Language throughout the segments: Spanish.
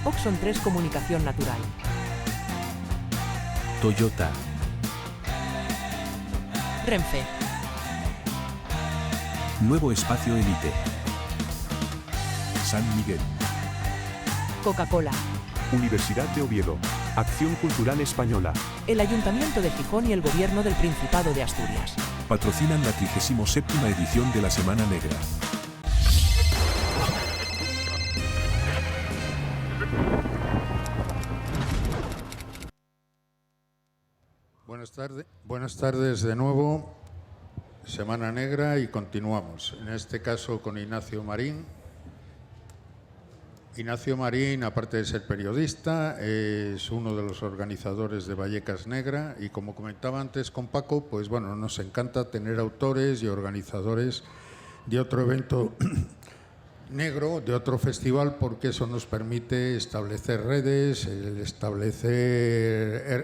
Oxon 3 Comunicación Natural. Toyota. Renfe. Nuevo Espacio Elite. San Miguel. Coca-Cola. Universidad de Oviedo. Acción Cultural Española. El Ayuntamiento de Gijón y el Gobierno del Principado de Asturias. Patrocinan la 37ª edición de la Semana Negra. Buenas tardes de nuevo. Semana Negra y continuamos. En este caso con Ignacio Marín. Ignacio Marín, aparte de ser periodista, es uno de los organizadores de Vallecas Negra y, como comentaba antes con Paco, pues bueno, nos encanta tener autores y organizadores de otro evento negro, de otro festival, porque eso nos permite establecer redes,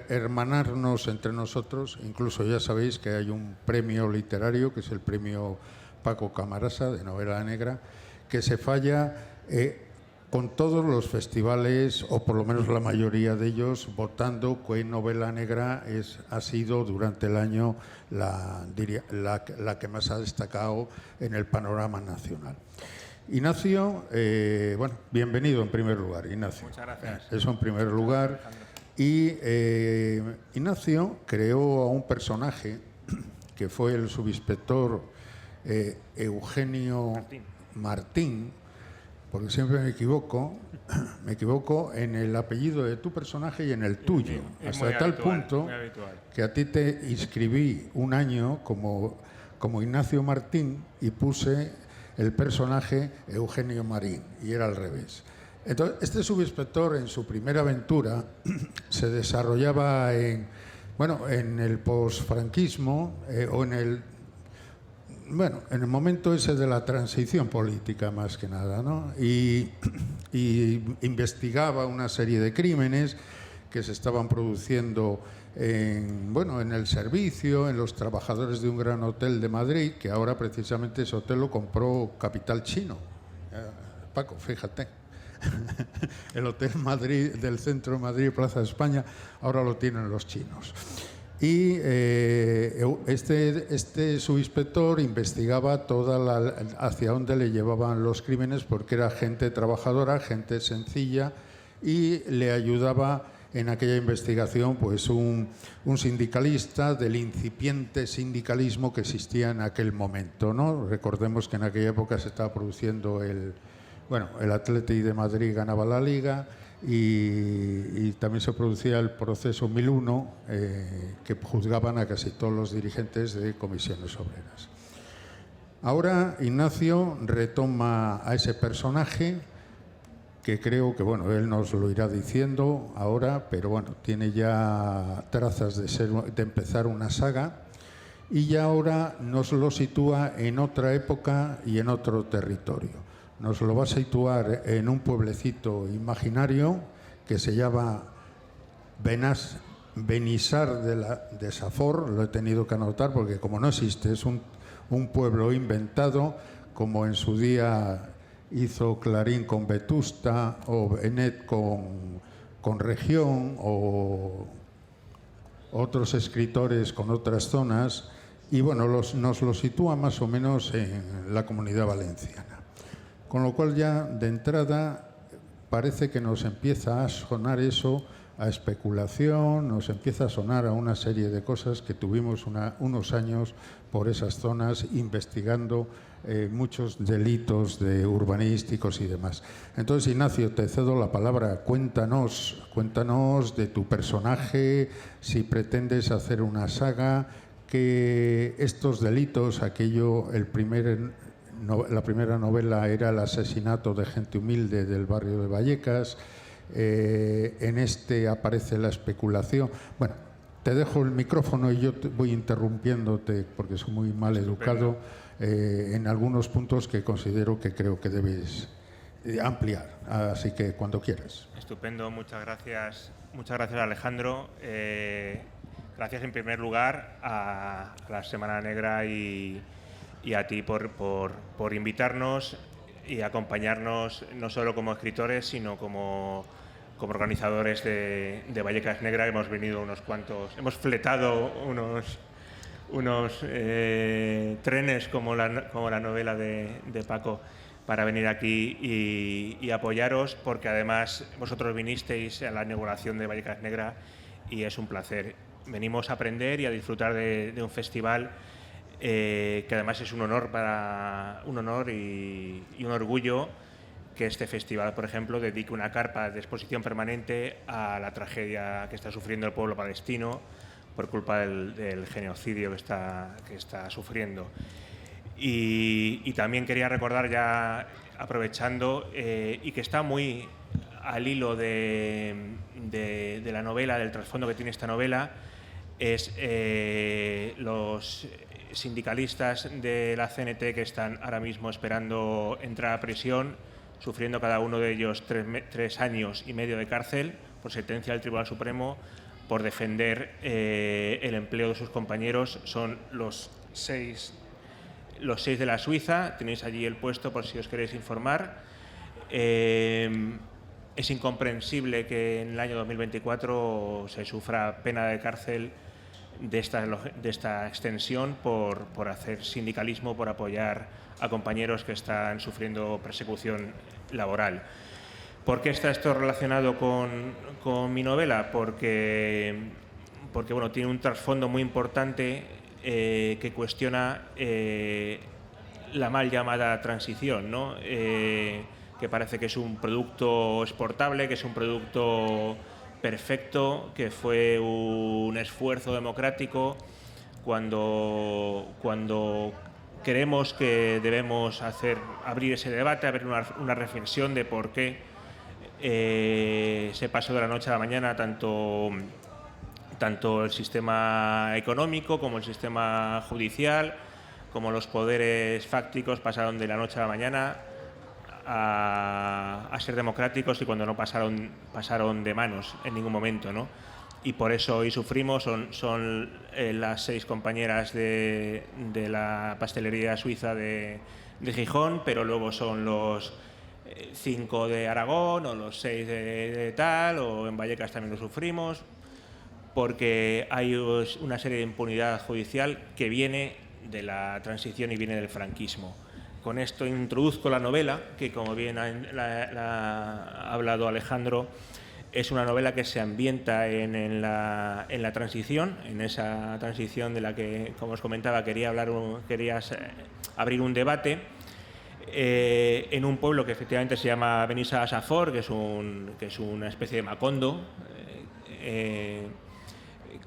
hermanarnos entre nosotros. Incluso ya sabéis que hay un premio literario, que es el premio Paco Camarasa de novela negra, que se falla con todos los festivales, o por lo menos la mayoría de ellos, votando qué novela negra ha sido durante el año la que más ha destacado en el panorama nacional. Ignacio, bueno, bienvenido en primer lugar, Ignacio. Muchas gracias. Eso en primer lugar. Y Ignacio creó a un personaje que fue el subinspector Eugenio Martín, porque siempre me equivoco en el apellido de tu personaje y en el tuyo, hasta tal punto que a ti te inscribí un año como Ignacio Martín y puse el personaje Eugenio Marín, y era al revés. Entonces, este subinspector en su primera aventura se desarrollaba en el posfranquismo o en el momento ese de la transición política, más que nada, ¿no? Y investigaba una serie de crímenes que se estaban produciendo en el servicio, en los trabajadores de un gran hotel de Madrid, que ahora precisamente ese hotel lo compró capital chino. Paco, fíjate. El Hotel Madrid del centro de Madrid, Plaza de España, ahora lo tienen los chinos. Y este subinspector investigaba hacia dónde le llevaban los crímenes, porque era gente trabajadora, gente sencilla, y le ayudaba en aquella investigación pues un sindicalista del incipiente sindicalismo que existía en aquel momento, ¿no? Recordemos que en aquella época se estaba produciendo el Athletic de Madrid ganaba la Liga, y también se producía el proceso 1001, que juzgaban a casi todos los dirigentes de comisiones obreras. Ahora Ignacio retoma a ese personaje, que creo que él nos lo irá diciendo ahora, pero tiene ya trazas de empezar una saga, y ya ahora nos lo sitúa en otra época y en otro territorio. Nos lo va a situar en un pueblecito imaginario que se llama Benissar de Safor. Lo he tenido que anotar porque, como no existe, es un pueblo inventado, como en su día hizo Clarín con Vetusta o Benet con Región, o otros escritores con otras zonas, y nos lo sitúa más o menos en la Comunidad Valenciana. Con lo cual ya de entrada parece que nos empieza a sonar eso a especulación, nos empieza a sonar a una serie de cosas que tuvimos unos años por esas zonas investigando muchos delitos urbanísticos y demás. Entonces, Ignacio, te cedo la palabra. Cuéntanos de tu personaje, si pretendes hacer una saga, que estos delitos, la primera novela era el asesinato de gente humilde del barrio de Vallecas, en este aparece la especulación. Bueno, te dejo el micrófono y yo voy interrumpiéndote porque soy muy mal educado en algunos puntos que considero que creo que debes ampliar, así que cuando quieras. Estupendo, muchas gracias Alejandro. Gracias en primer lugar a la Semana Negra y a ti por invitarnos y acompañarnos, no solo como escritores, sino como como organizadores de Vallecas Negra hemos venido unos cuantos, hemos fletado unos trenes como la novela de Paco para venir aquí y apoyaros, porque además vosotros vinisteis a la inauguración de Vallecas Negra y es un placer. Venimos a aprender y a disfrutar de un festival que además es un honor y un orgullo que este festival, por ejemplo, dedique una carpa de exposición permanente a la tragedia que está sufriendo el pueblo palestino por culpa del genocidio que está sufriendo. Y también quería recordar, ya aprovechando, y que está muy al hilo de la novela, del trasfondo que tiene esta novela, es los sindicalistas de la CNT que están ahora mismo esperando entrar a prisión, sufriendo cada uno de ellos 3 años y medio de cárcel por sentencia del Tribunal Supremo por defender el empleo de sus compañeros. Son los seis de la Suiza, tenéis allí el puesto por si os queréis informar. Es incomprensible que en el año 2024 se sufra pena de cárcel de esta extensión por hacer sindicalismo, por apoyar a compañeros que están sufriendo persecución laboral. ¿Por qué está esto relacionado con mi novela? Porque bueno, tiene un trasfondo muy importante que cuestiona la mal llamada transición, ¿no? Que parece que es un producto exportable, que es un producto perfecto, que fue un esfuerzo democrático cuando creemos que debemos abrir ese debate, abrir una reflexión de por qué se pasó de la noche a la mañana tanto el sistema económico como el sistema judicial, como los poderes fácticos pasaron de la noche a la mañana a ser democráticos, y cuando no pasaron de manos en ningún momento, ¿no? Y por eso hoy sufrimos. Son las 6 compañeras de la pastelería suiza de Gijón, pero luego son los 5 de Aragón o los 6 de tal, o en Vallecas también lo sufrimos, porque hay una serie de impunidad judicial que viene de la transición y viene del franquismo. Con esto introduzco la novela, que como bien ha hablado Alejandro, es una novela que se ambienta en la transición, en esa transición de la que, como os comentaba, quería abrir un debate en un pueblo que efectivamente se llama Benissa Safor, que es una especie de Macondo,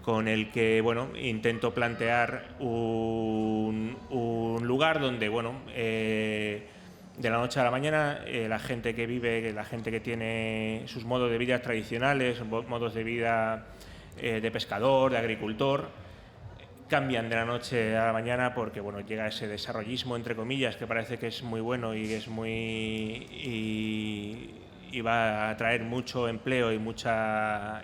con el que intento plantear un lugar donde de la noche a la mañana la gente que vive, la gente que tiene sus modos de vida tradicionales, modos de vida de pescador, de agricultor, cambian de la noche a la mañana porque llega ese desarrollismo, entre comillas, que parece que es muy bueno y va a traer mucho empleo y mucha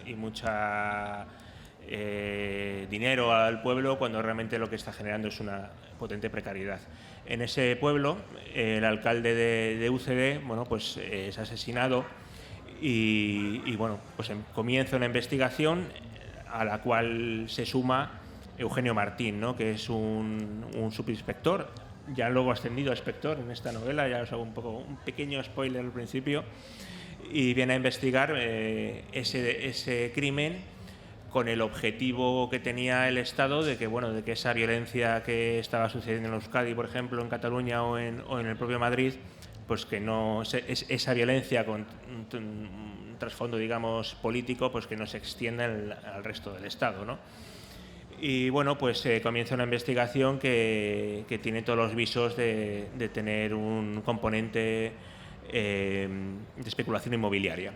dinero al pueblo, cuando realmente lo que está generando es una potente precariedad. En ese pueblo, el alcalde de UCD es asesinado y comienza una investigación a la cual se suma Eugenio Martín, ¿no? Que es un subinspector, ya luego ascendido a inspector en esta novela, ya os hago un pequeño spoiler al principio, y viene a investigar ese crimen con el objetivo que tenía el Estado de que esa violencia que estaba sucediendo en Euskadi, por ejemplo, en Cataluña o en el propio Madrid, pues que no esa violencia con un trasfondo, digamos, político, pues que no se extienda al resto del Estado, ¿no? Y comienza una investigación que tiene todos los visos de tener un componente de especulación inmobiliaria.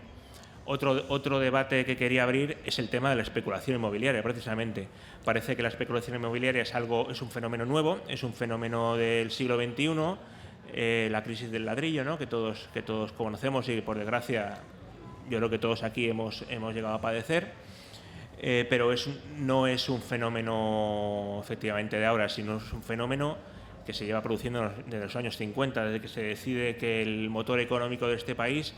Otro debate que quería abrir es el tema de la especulación inmobiliaria, precisamente. Parece que la especulación inmobiliaria es un fenómeno nuevo, es un fenómeno del siglo XXI, la crisis del ladrillo, ¿no? que todos conocemos y, por desgracia, yo creo que todos aquí hemos llegado a padecer, pero no es un fenómeno efectivamente de ahora, sino es un fenómeno que se lleva produciendo desde los años 50, desde que se decide que el motor económico de este país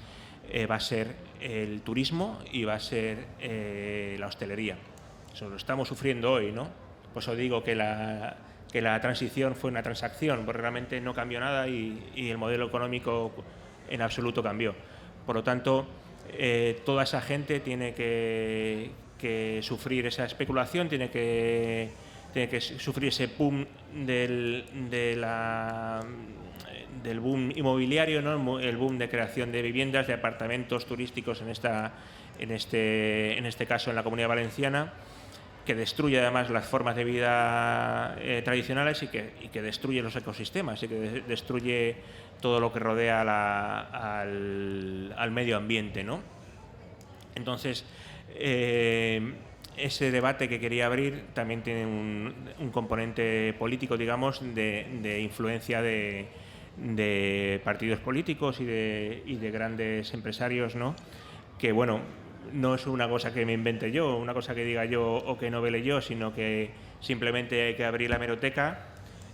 va a ser el turismo y va a ser la hostelería. Eso lo estamos sufriendo hoy, ¿no? Por eso digo que la transición fue una transacción, porque realmente no cambió nada y el modelo económico en absoluto cambió. Por lo tanto, toda esa gente tiene que sufrir esa especulación, tiene que sufrir ese boom del boom inmobiliario, ¿no? El boom de creación de viviendas, de apartamentos turísticos en este caso en la Comunidad Valenciana, que destruye además las formas de vida tradicionales y que destruye los ecosistemas y que destruye todo lo que rodea al medio ambiente, ¿no? Entonces, ese debate que quería abrir también tiene un componente político, digamos, de influencia de partidos políticos y de grandes empresarios, ¿no? Que, bueno, no es una cosa que me invente yo, una cosa que diga yo o que novele yo, sino que simplemente hay que abrir la hemeroteca,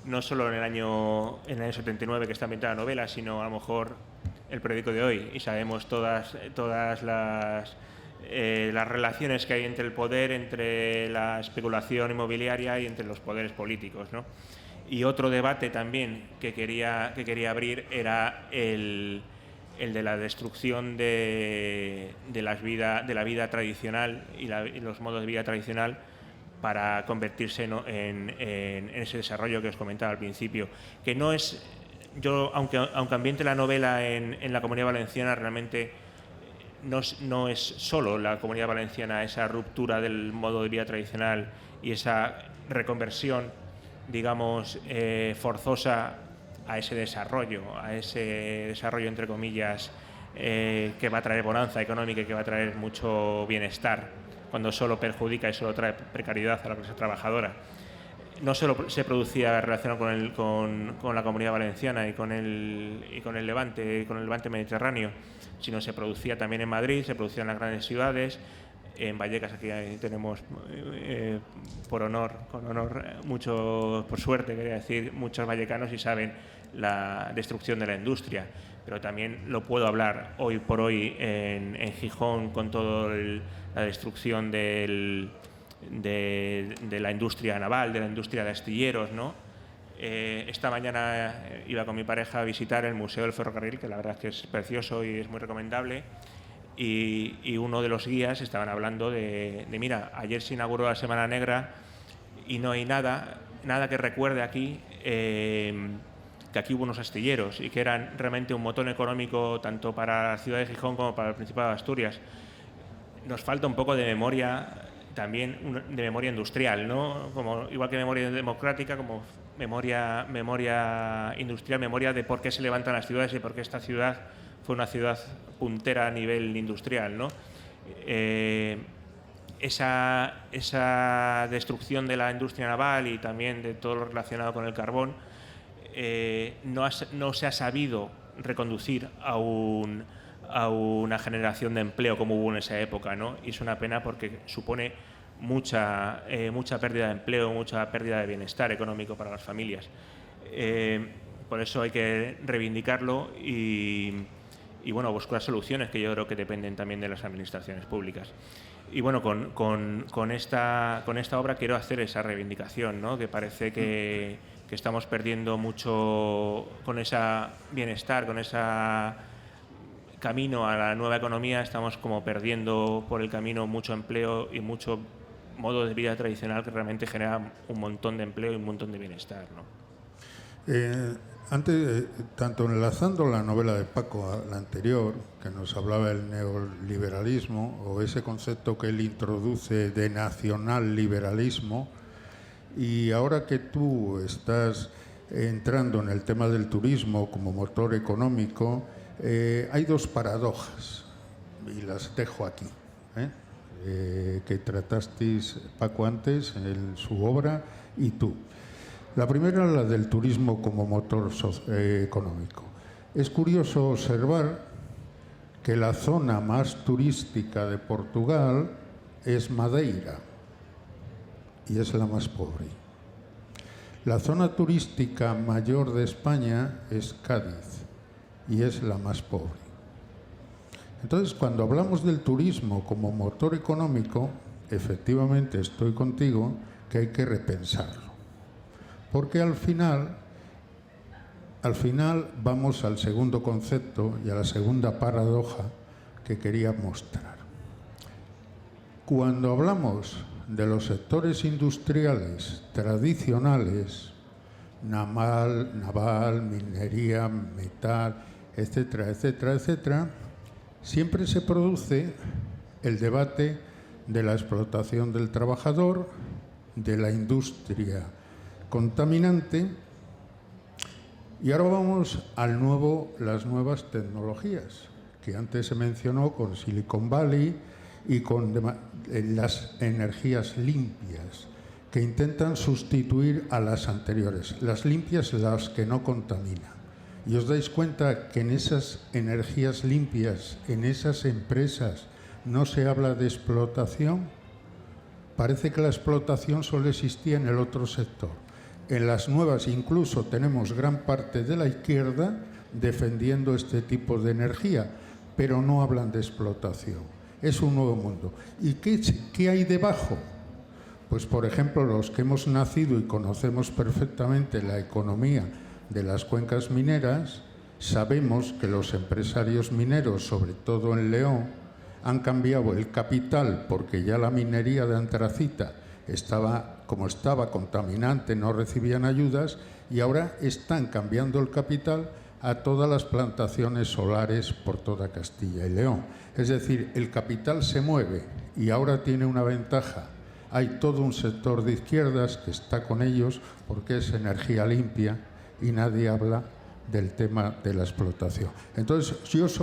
no solo en el año 79 que está ambientada la novela, sino a lo mejor el periódico de hoy, y sabemos todas las relaciones que hay entre el poder, entre la especulación inmobiliaria y entre los poderes políticos, ¿no? Y otro debate también que quería abrir era el de la destrucción de la vida tradicional y los modos de vida tradicional para convertirse en ese desarrollo que os comentaba al principio, que no es, aunque ambiente la novela en la Comunidad Valenciana, realmente no es solo la Comunidad Valenciana esa ruptura del modo de vida tradicional y esa reconversión, digamos, forzosa a ese desarrollo entre comillas, que va a traer bonanza económica y que va a traer mucho bienestar, cuando solo perjudica y solo trae precariedad a la clase trabajadora. No solo se producía relacionado con la Comunidad Valenciana y con el Levante mediterráneo, sino se producía también en Madrid, se producía en las grandes ciudades. En Vallecas aquí tenemos, con honor, por suerte, quería decir, muchos vallecanos y saben la destrucción de la industria. Pero también lo puedo hablar hoy por hoy en Gijón con toda la destrucción de la industria naval, de la industria de astilleros, ¿no? Esta mañana iba con mi pareja a visitar el Museo del Ferrocarril, que la verdad es que es precioso y es muy recomendable. Y uno de los guías estaban hablando de mira, ayer se inauguró la Semana Negra y no hay nada que recuerde aquí que aquí hubo unos astilleros y que eran realmente un motor económico tanto para la ciudad de Gijón como para el Principado de Asturias. Nos falta un poco de memoria también, de memoria industrial, ¿no? Igual que memoria democrática, como memoria industrial, memoria de por qué se levantan las ciudades y por qué esta ciudad fue una ciudad puntera a nivel industrial, ¿no? Esa destrucción de la industria naval y también de todo lo relacionado con el carbón no se ha sabido reconducir a una generación de empleo como hubo en esa época, ¿no? Y es una pena porque supone mucha pérdida de empleo, mucha pérdida de bienestar económico para las familias. Por eso hay que reivindicarlo y bueno, buscar soluciones que yo creo que dependen también de las administraciones públicas. Y bueno, con esta obra quiero hacer esa reivindicación, ¿no? Que parece que estamos perdiendo mucho con ese bienestar, con ese camino a la nueva economía, estamos como perdiendo por el camino mucho empleo y mucho modo de vida tradicional que realmente genera un montón de empleo y un montón de bienestar, ¿no? Antes, tanto enlazando la novela de Paco a la anterior, que nos hablaba del neoliberalismo, o ese concepto que él introduce de nacional-liberalismo, y ahora que tú estás entrando en el tema del turismo como motor económico, hay dos paradojas, y las dejo aquí, que tratasteis, Paco, antes en su obra, y tú. La primera, la del turismo como motor económico. Es curioso observar que la zona más turística de Portugal es Madeira y es la más pobre. La zona turística mayor de España es Cádiz y es la más pobre. Entonces, cuando hablamos del turismo como motor económico, efectivamente estoy contigo que hay que repensarlo. Porque al final vamos al segundo concepto y a la segunda paradoja que quería mostrar. Cuando hablamos de los sectores industriales tradicionales, naval, minería, metal, etcétera, etcétera, etcétera, siempre se produce el debate de la explotación del trabajador, de la industria contaminante, y ahora vamos las nuevas tecnologías, que antes se mencionó con Silicon Valley y con las energías limpias, que intentan sustituir a las anteriores. Las limpias, las que no contaminan. Y os dais cuenta que en esas energías limpias, en esas empresas, no se habla de explotación. Parece que la explotación solo existía en el otro sector. En las nuevas incluso tenemos gran parte de la izquierda defendiendo este tipo de energía, pero no hablan de explotación. Es un nuevo mundo. ¿Y qué hay debajo? Pues, por ejemplo, los que hemos nacido y conocemos perfectamente la economía de las cuencas mineras, sabemos que los empresarios mineros, sobre todo en León, han cambiado el capital porque ya la minería de antracita estaba contaminante, no recibían ayudas, y ahora están cambiando el capital a todas las plantaciones solares por toda Castilla y León. Es decir, el capital se mueve y ahora tiene una ventaja. Hay todo un sector de izquierdas que está con ellos porque es energía limpia y nadie habla del tema de la explotación. Entonces,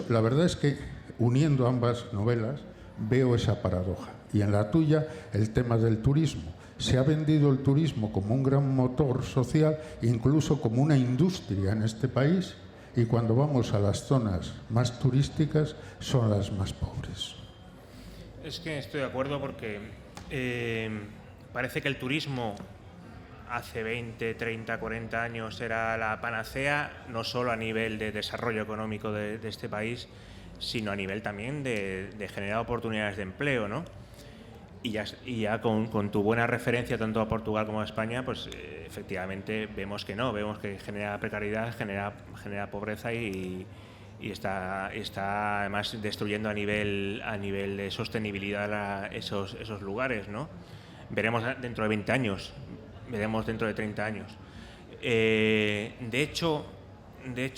la verdad es que uniendo ambas novelas veo esa paradoja. Y en la tuya, el tema del turismo. Se ha vendido el turismo como un gran motor social, incluso como una industria en este país, y cuando vamos a las zonas más turísticas son las más pobres. Es que estoy de acuerdo porque parece que el turismo hace 20, 30, 40 años era la panacea, no solo a nivel de desarrollo económico de este país, sino a nivel también de generar oportunidades de empleo, ¿no? Y ya con tu buena referencia tanto a Portugal como a España, pues efectivamente vemos que no, vemos que genera precariedad, genera pobreza y está además destruyendo a nivel de sostenibilidad esos lugares, ¿no? Veremos dentro de 20 años, veremos dentro de 30 años. De hecho,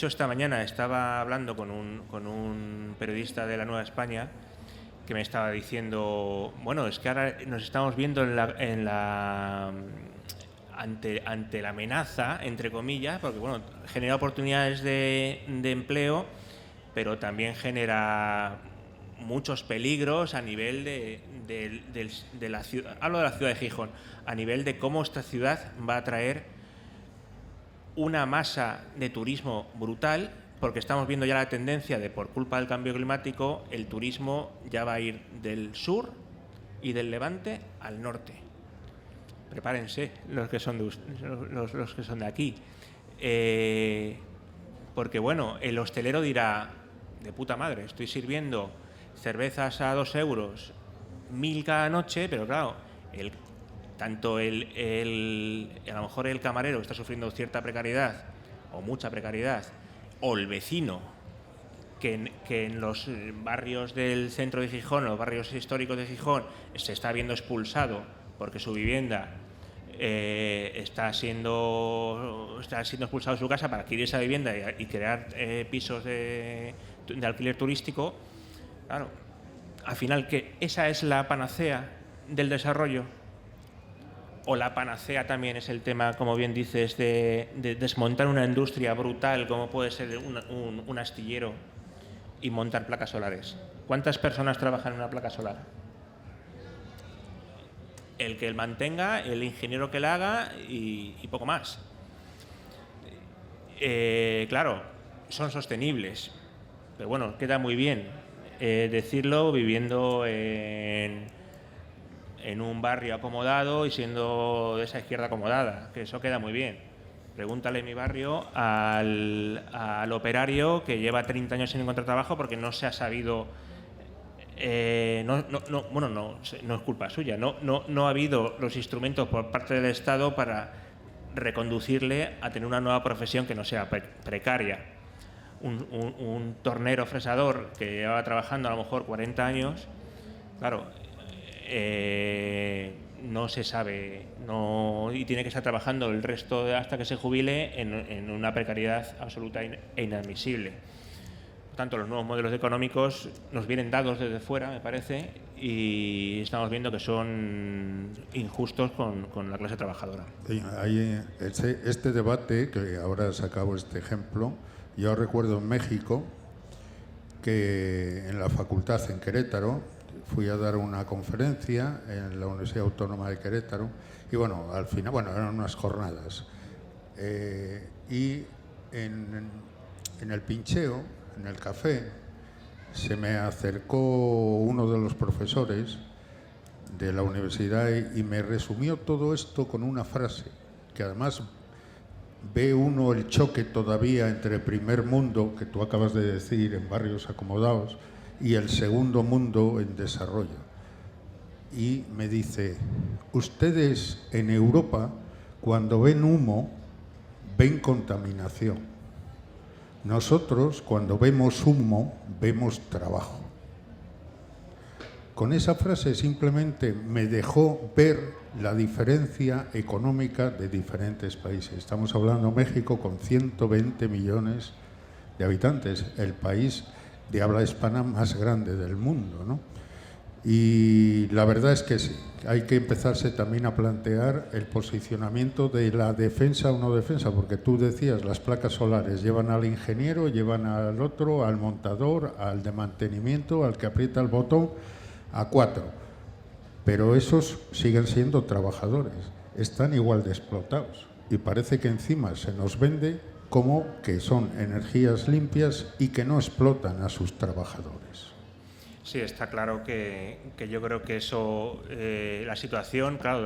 esta mañana estaba hablando con un periodista de La Nueva España que me estaba diciendo, bueno, es que ahora nos estamos viendo ante la amenaza, entre comillas, porque bueno, genera oportunidades de empleo, pero también genera muchos peligros a nivel de la ciudad. Hablo de la ciudad de Gijón, a nivel de cómo esta ciudad va a traer una masa de turismo brutal, porque estamos viendo ya la tendencia de, por culpa del cambio climático, el turismo ya va a ir del sur y del Levante al norte. Prepárense los que son de aquí. Porque bueno, el hostelero dirá, de puta madre, estoy sirviendo cervezas a 2 euros, 1000 cada noche, pero claro, a lo mejor el camarero está sufriendo cierta precariedad o mucha precariedad, o el vecino que en los barrios del centro de Gijón, los barrios históricos de Gijón, se está viendo expulsado porque su vivienda está siendo expulsado de su casa para adquirir esa vivienda y crear pisos de alquiler turístico. Claro, al final, ¿que esa es la panacea del desarrollo? ¿O la panacea también es el tema, como bien dices, de desmontar una industria brutal como puede ser un astillero y montar placas solares? ¿Cuántas personas trabajan en una placa solar? El que mantenga, el ingeniero que la haga y poco más. Claro, son sostenibles, pero bueno, queda muy bien decirlo viviendo en un barrio acomodado y siendo de esa izquierda acomodada, que eso queda muy bien. Pregúntale en mi barrio al operario que lleva 30 años sin encontrar trabajo porque no se ha sabido no es culpa suya. No ha habido los instrumentos por parte del Estado para reconducirle a tener una nueva profesión que no sea precaria. Un tornero fresador que lleva trabajando a lo mejor 40 años, claro, no se sabe, y tiene que estar trabajando el resto hasta que se jubile en una precariedad absoluta e inadmisible. Por tanto, los nuevos modelos económicos nos vienen dados desde fuera, me parece, y estamos viendo que son injustos con la clase trabajadora. Hay este debate, que ahora he sacado este ejemplo, yo recuerdo en México que en la facultad en Querétaro fui a dar una conferencia en la Universidad Autónoma de Querétaro y bueno, al final, eran unas jornadas y en el pincheo, en el café, se me acercó uno de los profesores de la universidad y me resumió todo esto con una frase que además ve uno el choque todavía entre el primer mundo, que tú acabas de decir, en barrios acomodados, y el segundo mundo en desarrollo. Y me dice, ustedes en Europa, cuando ven humo, ven contaminación. Nosotros, cuando vemos humo, vemos trabajo. Con esa frase simplemente me dejó ver la diferencia económica de diferentes países. Estamos hablando de México con 120 millones de habitantes, el país de habla hispana más grande del mundo, ¿no? Y la verdad es que sí, hay que empezarse también a plantear el posicionamiento de la defensa o no defensa, porque tú decías, las placas solares llevan al ingeniero, llevan al otro, al montador, al de mantenimiento, al que aprieta el botón, a 4. Pero esos siguen siendo trabajadores, están igual de explotados y parece que encima se nos vende como que son energías limpias y que no explotan a sus trabajadores. Sí, está claro que yo creo que eso, la situación, claro,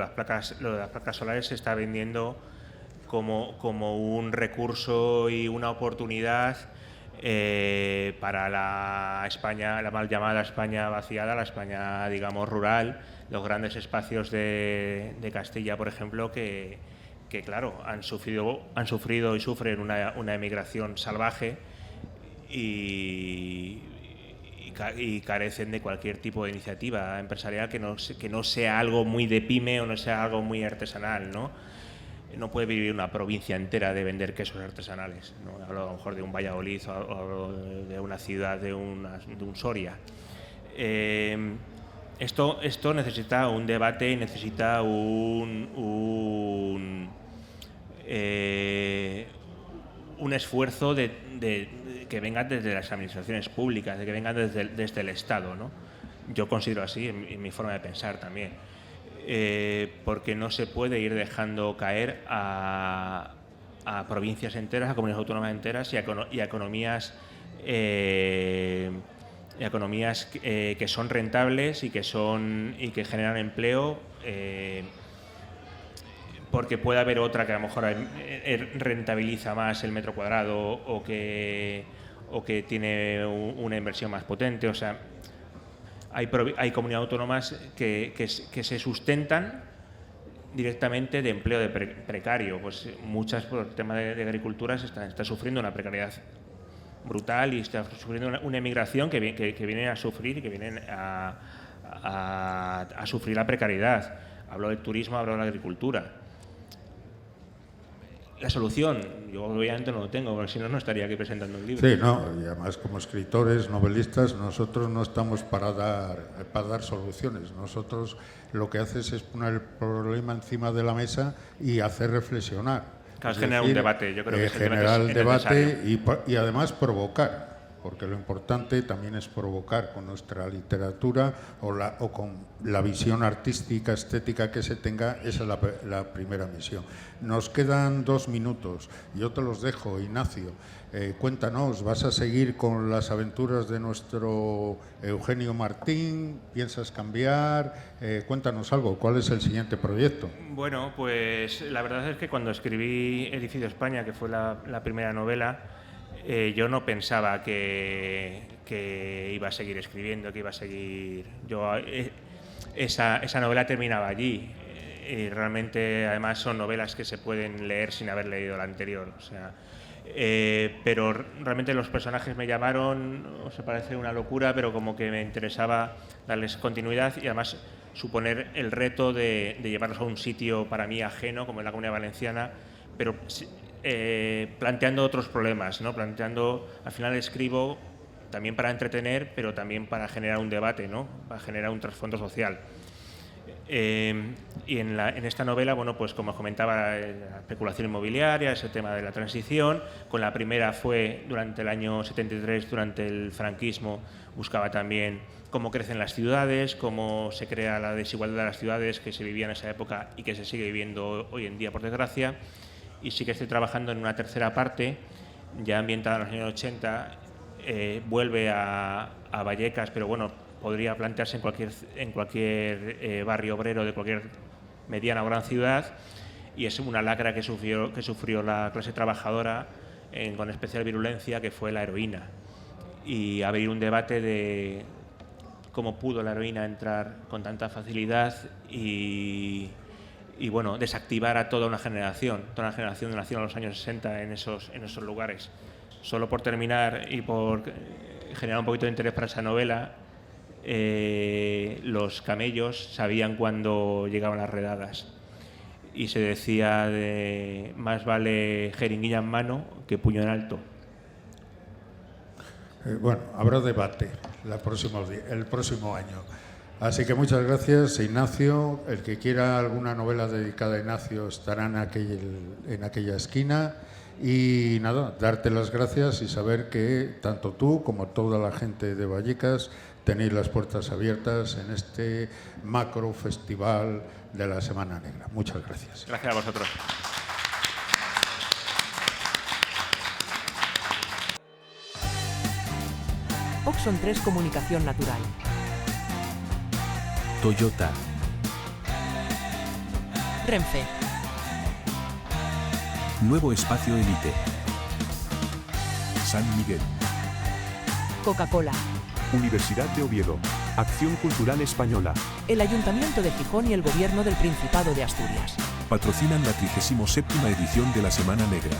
lo de las placas solares se está vendiendo como un recurso y una oportunidad para la España, la mal llamada España vaciada, la España, digamos, rural, los grandes espacios de Castilla, por ejemplo, que claro, han sufrido y sufren una emigración salvaje y carecen de cualquier tipo de iniciativa empresarial que no sea algo muy de pyme o no sea algo muy artesanal, ¿no? No puede vivir una provincia entera de vender quesos artesanales, ¿no? Hablo a lo mejor de un Valladolid o de una ciudad, de un Soria. Esto necesita un debate y necesita un esfuerzo que venga desde las administraciones públicas, de que venga desde el Estado, ¿no? Yo considero así, en mi forma de pensar también. Porque no se puede ir dejando caer a provincias enteras, a comunidades autónomas enteras y a economías que son rentables y que generan empleo, porque puede haber otra que a lo mejor rentabiliza más el metro cuadrado o que tiene una inversión más potente. O sea, hay comunidades autónomas que se sustentan directamente de empleo precario. Pues muchas, por el tema de agricultura, está sufriendo una precariedad brutal y está sufriendo una emigración que viene a sufrir y que vienen a sufrir la precariedad. Hablo del turismo, hablo de la agricultura. La solución, yo obviamente no lo tengo, porque si no, no estaría aquí presentando el libro. Sí, no, y además como escritores, novelistas, nosotros no estamos para dar soluciones. Nosotros lo que haces es poner el problema encima de la mesa y hacer reflexionar. Claro, es generar un debate, yo creo que generar el debate y además provocar, porque lo importante también es provocar con nuestra literatura o con la visión artística, estética que se tenga. Esa es la primera misión. Nos quedan 2 minutos, yo te los dejo, Ignacio. Cuéntanos, ¿vas a seguir con las aventuras de nuestro Eugenio Martín? ¿Piensas cambiar? Cuéntanos algo, ¿cuál es el siguiente proyecto? Bueno, pues la verdad es que cuando escribí Edificio España, que fue la primera novela, yo no pensaba que iba a seguir escribiendo, que iba a seguir... Esa novela terminaba allí. Y realmente, además, son novelas que se pueden leer sin haber leído la anterior. O sea, pero realmente los personajes me llamaron, o sea, parece una locura, pero como que me interesaba darles continuidad y además suponer el reto de llevarlos a un sitio para mí ajeno, como es la Comunidad Valenciana, pero planteando otros problemas, ¿no? Planteando, al final escribo también para entretener, pero también para generar un debate, ¿no? Para generar un trasfondo social. Y en esta novela, bueno, pues como os comentaba, la especulación inmobiliaria, ese tema de la transición. Con la primera fue durante el año 73, durante el franquismo, buscaba también cómo crecen las ciudades, cómo se crea la desigualdad de las ciudades que se vivía en esa época y que se sigue viviendo hoy en día, por desgracia. Y sí que estoy trabajando en una tercera parte, ya ambientada en los años 80, vuelve a Vallecas, pero bueno, podría plantearse en cualquier barrio obrero de cualquier mediana o gran ciudad, y es una lacra que sufrió la clase trabajadora con especial virulencia, que fue la heroína, y abrir un debate de cómo pudo la heroína entrar con tanta facilidad y bueno, desactivar a toda una generación que nació en los años 60 en esos lugares. Solo por terminar y por generar un poquito de interés para esa novela, los camellos sabían cuándo llegaban las redadas y se decía de más vale jeringuilla en mano que puño en alto. Bueno, habrá debate el próximo año. Así que muchas gracias, Ignacio. El que quiera alguna novela dedicada a Ignacio estará en aquella esquina. Y nada, darte las gracias y saber que tanto tú como toda la gente de Vallecas tenéis las puertas abiertas en este macro festival de la Semana Negra. Muchas gracias. Gracias a vosotros. Oxon 3 Comunicación Natural. Toyota. Renfe. Nuevo Espacio Elite. San Miguel. Coca-Cola. Universidad de Oviedo. Acción Cultural Española. El Ayuntamiento de Gijón y el Gobierno del Principado de Asturias. Patrocinan la 37ª edición de la Semana Negra.